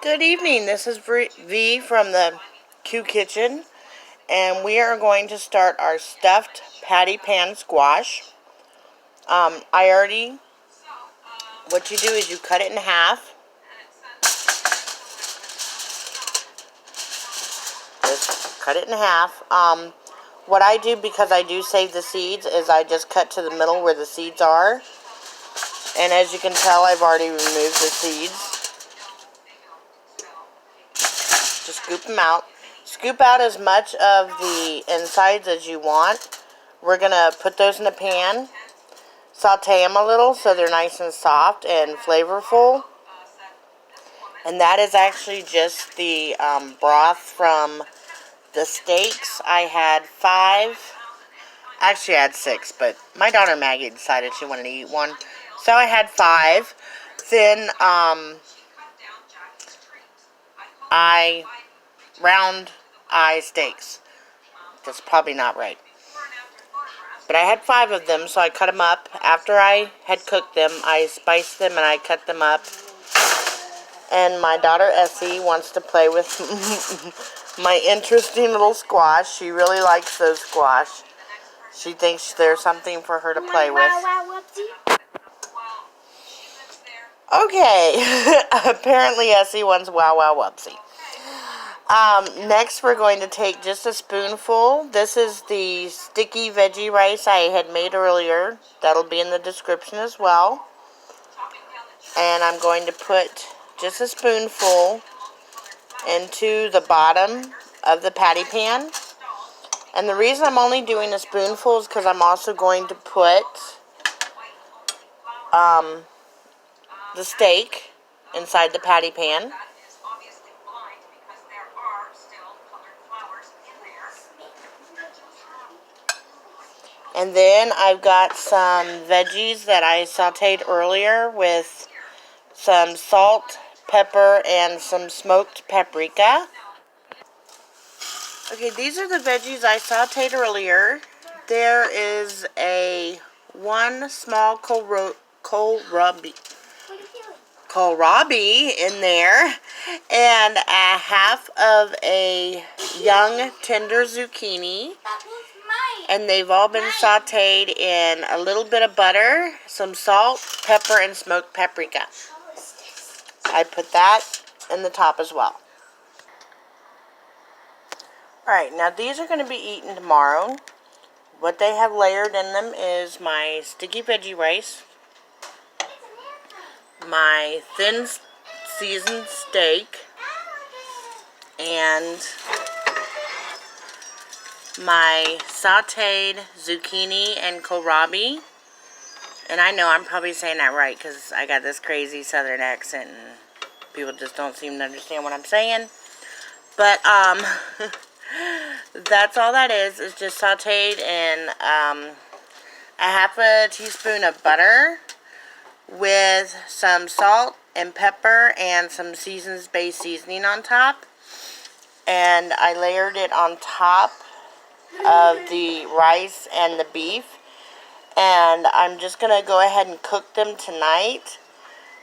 Good evening. This is V from the QKitchen, and we are going to start our stuffed patty pan squash. What you do is you cut it in half. Just cut it in half. What I do, because I do save the seeds, is I just cut to the middle where the seeds are. And as you can tell, I've already removed the seeds. Just scoop them out. Scoop out as much of the insides as you want. We're going to put those in a pan. Saute them a little so they're nice and soft and flavorful. And that is actually just the broth from the steaks. I had 5. Actually, I had 6, but my daughter Maggie decided she wanted to eat one. So I had 5. Then round eye steaks. That's probably not right. But I had 5 of them, so I cut them up. After I had cooked them, I spiced them and I cut them up. And my daughter Essie wants to play with my interesting little squash. She really likes those squash. She thinks there's something for her to play with. Okay. Apparently Essie wants wow wow whoopsie. Next we're going to take just a spoonful. This is the sticky veggie rice I had made earlier. That'll be in the description as well. And I'm going to put just a spoonful into the bottom of the patty pan. And the reason I'm only doing a spoonful is because I'm also going to put the steak inside the patty pan. And then I've got some veggies that I sauteed earlier with some salt, pepper, and some smoked paprika. Okay, these are the veggies I sauteed earlier. There is one small kohlrabi in there, and a half of a young tender zucchini. And they've all been sauteed in a little bit of butter, some salt, pepper, and smoked paprika. I put that in the top as well. Alright, now these are going to be eaten tomorrow. What they have layered in them is my sticky veggie rice, my thin seasoned steak, and my sauteed zucchini and kohlrabi. And I know I'm probably saying that right because I got this crazy southern accent and people just don't seem to understand what I'm saying. But that's all that is. It's just sauteed in a half a teaspoon of butter with some salt and pepper and some seasons-based seasoning on top. And I layered it on top of the rice and the beef, and I'm just going to go ahead and cook them tonight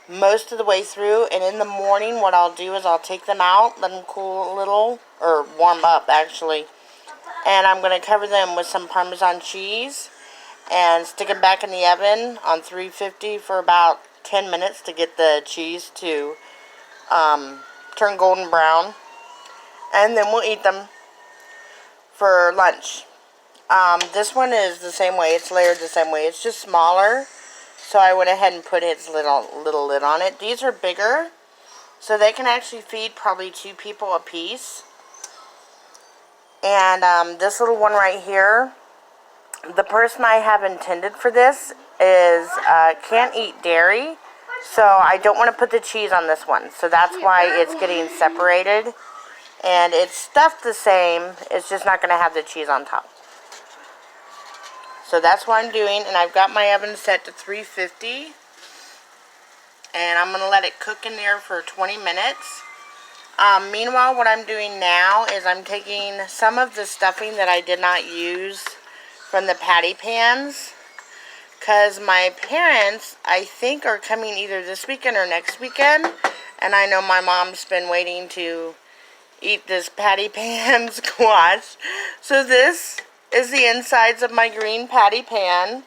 most of the way through. And in the morning what I'll do is I'll take them out, let them cool a little, or warm up actually, and I'm going to cover them with some Parmesan cheese and stick them back in the oven on 350 for about 10 minutes to get the cheese to turn golden brown, and then we'll eat them for lunch. This one is the same way. It's layered the same way. It's just smaller, so I went ahead and put its little lid on it. These are bigger, so they can actually feed probably 2 people a piece. And this little one right here, the person I have intended for this is can't eat dairy, so I don't want to put the cheese on this one. So that's why it's getting separated. And it's stuffed the same, it's just not going to have the cheese on top. So that's what I'm doing, and I've got my oven set to 350. And I'm going to let it cook in there for 20 minutes. Meanwhile, what I'm doing now is I'm taking some of the stuffing that I did not use from the patty pans, because my parents, I think, are coming either this weekend or next weekend, And I know my mom's been waiting to eat this patty pan squash. So this is the insides of my green patty pan.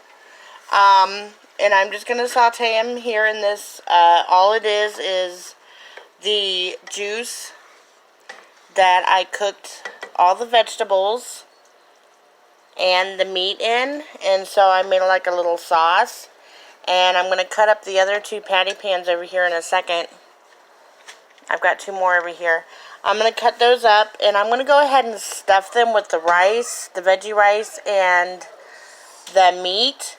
And I'm just going to saute them here in this. All it is the juice that I cooked all the vegetables and the meat in. And so I made like a little sauce. And I'm going to cut up the other 2 patty pans over here in a second. I've got 2 more over here. I'm going to cut those up, and I'm going to go ahead and stuff them with the rice, the veggie rice, and the meat.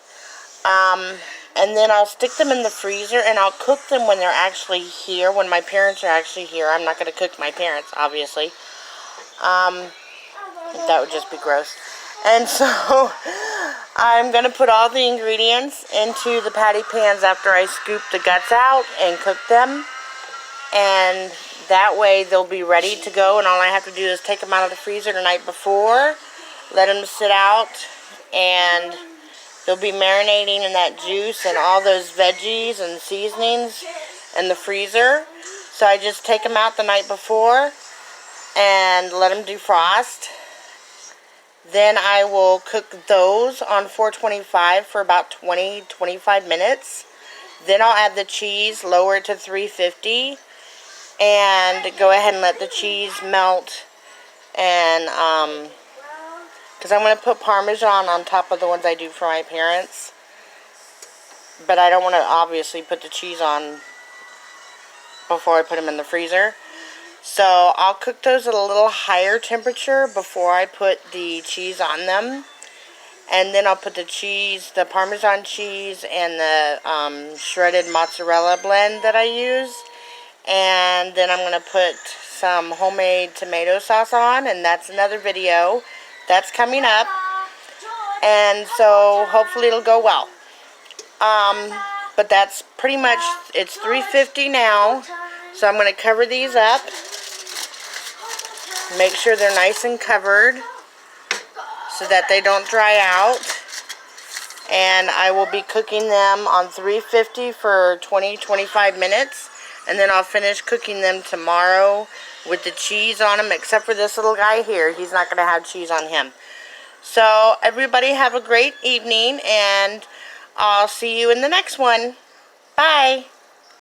And then I'll stick them in the freezer, and I'll cook them when they're actually here, when my parents are actually here. I'm not going to cook my parents, obviously. That would just be gross. And so I'm going to put all the ingredients into the patty pans after I scoop the guts out and cook them. And that way they'll be ready to go, and all I have to do is take them out of the freezer the night before, let them sit out, and they'll be marinating in that juice and all those veggies and seasonings in the freezer. So I just take them out the night before and let them defrost. Then I will cook those on 425 for about 20-25 minutes. Then I'll add the cheese, lower it to 350. And go ahead and let the cheese melt, and because I'm going to put Parmesan on top of the ones I do for my parents, but I don't want to obviously put the cheese on before I put them in the freezer. So I'll cook those at a little higher temperature before I put the cheese on them, and then I'll put the cheese, the Parmesan cheese, and the shredded mozzarella blend that I use. And then I'm going to put some homemade tomato sauce on, and that's another video that's coming up. And so hopefully it'll go well. But that's pretty much, it's 350 now. So I'm going to cover these up. Make sure they're nice and covered so that they don't dry out. And I will be cooking them on 350 for 20-25 minutes. And then I'll finish cooking them tomorrow with the cheese on them, except for this little guy here. He's not going to have cheese on him. So everybody have a great evening, and I'll see you in the next one. Bye.